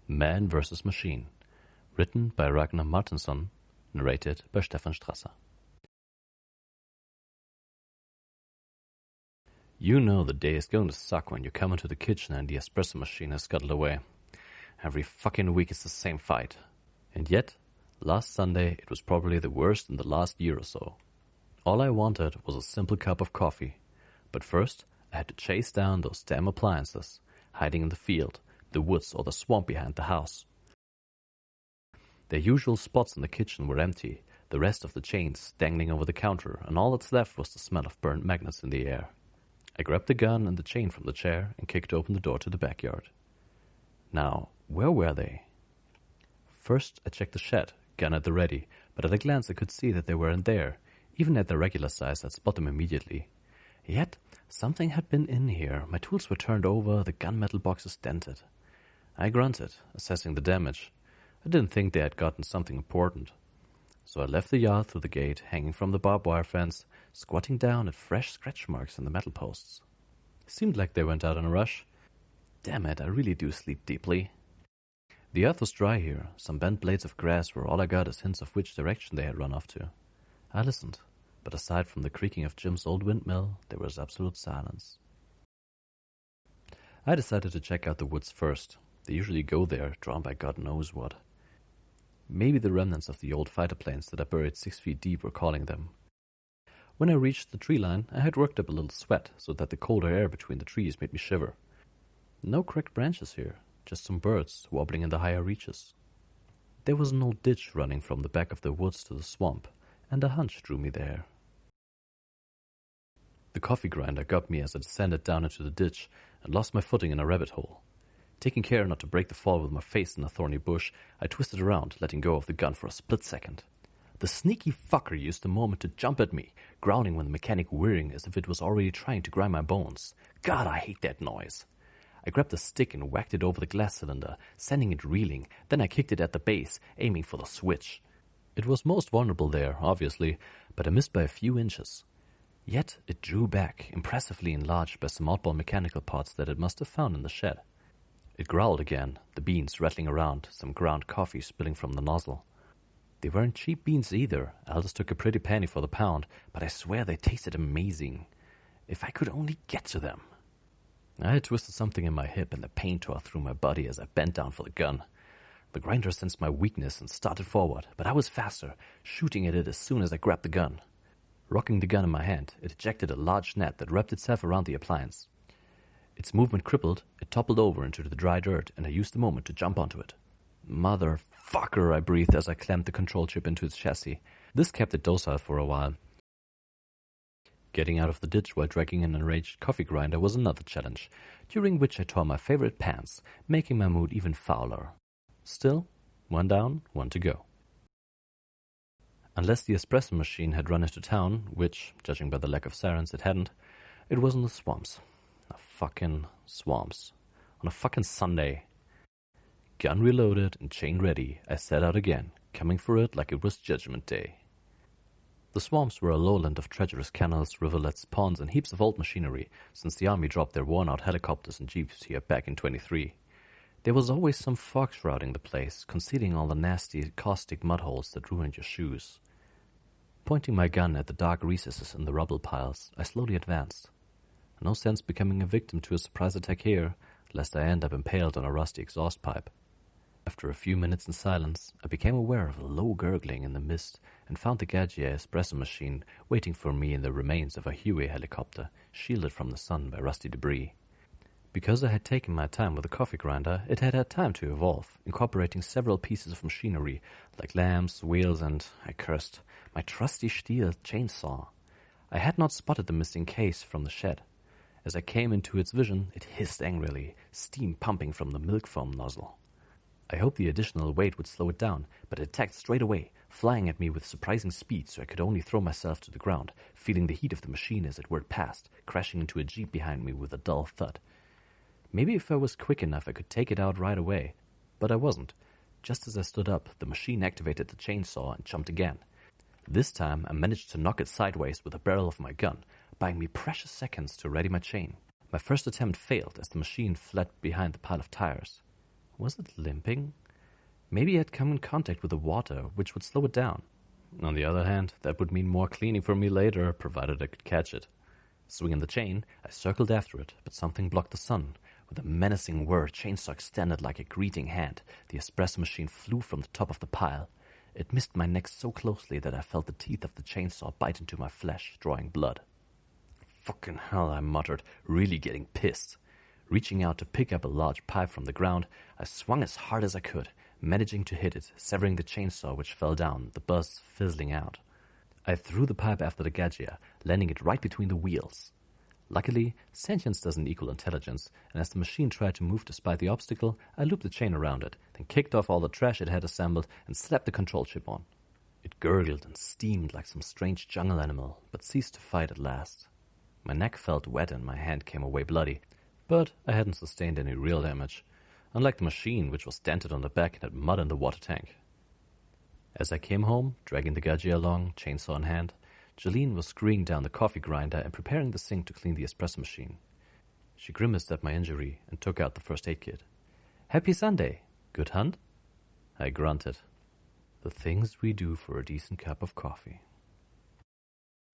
Man vs. Machine, written by Ragnar Martinson, narrated by Stefan Strasser. You know the day is going to suck when you come into the kitchen and the espresso machine has scuttled away. Every fucking week it's the same fight. And yet, last Sunday it was probably the worst in the last year or so. All I wanted was a simple cup of coffee. But first, I had to chase down those damn appliances, hiding in the field, the woods or the swamp behind the house. Their usual spots in the kitchen were empty, the rest of the chains dangling over the counter, and all that's left was the smell of burnt magnets in the air. I grabbed the gun and the chain from the chair and kicked open the door to the backyard. Now, where were they? First, I checked the shed, gun at the ready, but at a glance I could see that they weren't there. Even at their regular size, I'd spot them immediately. Yet, something had been in here. My tools were turned over, the gunmetal boxes dented. I grunted, assessing the damage. I didn't think they had gotten something important. So I left the yard through the gate, hanging from the barbed wire fence, squatting down at fresh scratch marks in the metal posts. Seemed like they went out in a rush. Damn it, I really do sleep deeply. The earth was dry here. Some bent blades of grass were all I got as hints of which direction they had run off to. I listened, but aside from the creaking of Jim's old windmill, there was absolute silence. I decided to check out the woods first. They usually go there, drawn by God knows what. Maybe the remnants of the old fighter planes that I buried 6 feet deep were calling them. When I reached the tree line, I had worked up a little sweat, so that the colder air between the trees made me shiver. No cracked branches here, just some birds wobbling in the higher reaches. There was an old ditch running from the back of the woods to the swamp, and a hunch drew me there. The coffee grinder got me as I descended down into the ditch and lost my footing in a rabbit hole. Taking care not to break the fall with my face in a thorny bush, I twisted around, letting go of the gun for a split second. The sneaky fucker used the moment to jump at me, growling when the mechanic whirring as if it was already trying to grind my bones. God, I hate that noise. I grabbed a stick and whacked it over the glass cylinder, sending it reeling. Then I kicked it at the base, aiming for the switch. It was most vulnerable there, obviously, but I missed by a few inches. Yet it drew back, impressively enlarged by some oddball mechanical parts that it must have found in the shed. It growled again, the beans rattling around, some ground coffee spilling from the nozzle. They weren't cheap beans either. Aldous took a pretty penny for the pound, but I swear they tasted amazing. If I could only get to them. I had twisted something in my hip and the pain tore through my body as I bent down for the gun. The grinder sensed my weakness and started forward, but I was faster, shooting at it as soon as I grabbed the gun. Rocking the gun in my hand, it ejected a large net that wrapped itself around the appliance. Its movement crippled, it toppled over into the dry dirt, and I used the moment to jump onto it. Motherfucker, I breathed as I clamped the control chip into its chassis. This kept it docile for a while. Getting out of the ditch while dragging an enraged coffee grinder was another challenge, during which I tore my favorite pants, making my mood even fouler. Still, one down, one to go. Unless the espresso machine had run into town, which, judging by the lack of sirens, it hadn't, it was in the swamps. Fucking swamps. On a fucking Sunday. Gun reloaded and chain ready, I set out again, coming for it like it was Judgment Day. The swamps were a lowland of treacherous canals, rivulets, ponds, and heaps of old machinery, since the army dropped their worn-out helicopters and jeeps here back in 23. There was always some fog shrouding the place, concealing all the nasty, caustic mudholes that ruined your shoes. Pointing my gun at the dark recesses in the rubble piles, I slowly advanced. No sense becoming a victim to a surprise attack here, lest I end up impaled on a rusty exhaust pipe. After a few minutes in silence, I became aware of a low gurgling in the mist and found the Gaggia espresso machine waiting for me in the remains of a Huey helicopter, shielded from the sun by rusty debris. Because I had taken my time with the coffee grinder, it had had time to evolve, incorporating several pieces of machinery, like lamps, wheels, and, I cursed, my trusty steel chainsaw. I had not spotted the missing case from the shed. As I came into its vision, it hissed angrily, steam pumping from the milk foam nozzle. I hoped the additional weight would slow it down, but it attacked straight away, flying at me with surprising speed so I could only throw myself to the ground, feeling the heat of the machine as it whirred past, crashing into a jeep behind me with a dull thud. Maybe if I was quick enough I could take it out right away, but I wasn't. Just as I stood up, the machine activated the chainsaw and jumped again. This time I managed to knock it sideways with the barrel of my gun, buying me precious seconds to ready my chain. My first attempt failed as the machine fled behind the pile of tires. Was it limping? Maybe it had come in contact with the water, which would slow it down. On the other hand, that would mean more cleaning for me later, provided I could catch it. Swinging the chain, I circled after it, but something blocked the sun. With a menacing whir, chainsaw extended like a greeting hand. The espresso machine flew from the top of the pile. It missed my neck so closely that I felt the teeth of the chainsaw bite into my flesh, drawing blood. Fucking hell, I muttered, really getting pissed. Reaching out to pick up a large pipe from the ground, I swung as hard as I could, managing to hit it, severing the chainsaw which fell down, the buzz fizzling out. I threw the pipe after the gadget, landing it right between the wheels. Luckily, sentience doesn't equal intelligence, and as the machine tried to move despite the obstacle, I looped the chain around it, then kicked off all the trash it had assembled and slapped the control chip on. It gurgled and steamed like some strange jungle animal, but ceased to fight at last. My neck felt wet and my hand came away bloody, but I hadn't sustained any real damage, unlike the machine, which was dented on the back and had mud in the water tank. As I came home, dragging the gadget along, chainsaw in hand, Jolene was screwing down the coffee grinder and preparing the sink to clean the espresso machine. She grimaced at my injury and took out the first aid kit. "Happy Sunday. Good hunt?" I grunted. The things we do for a decent cup of coffee.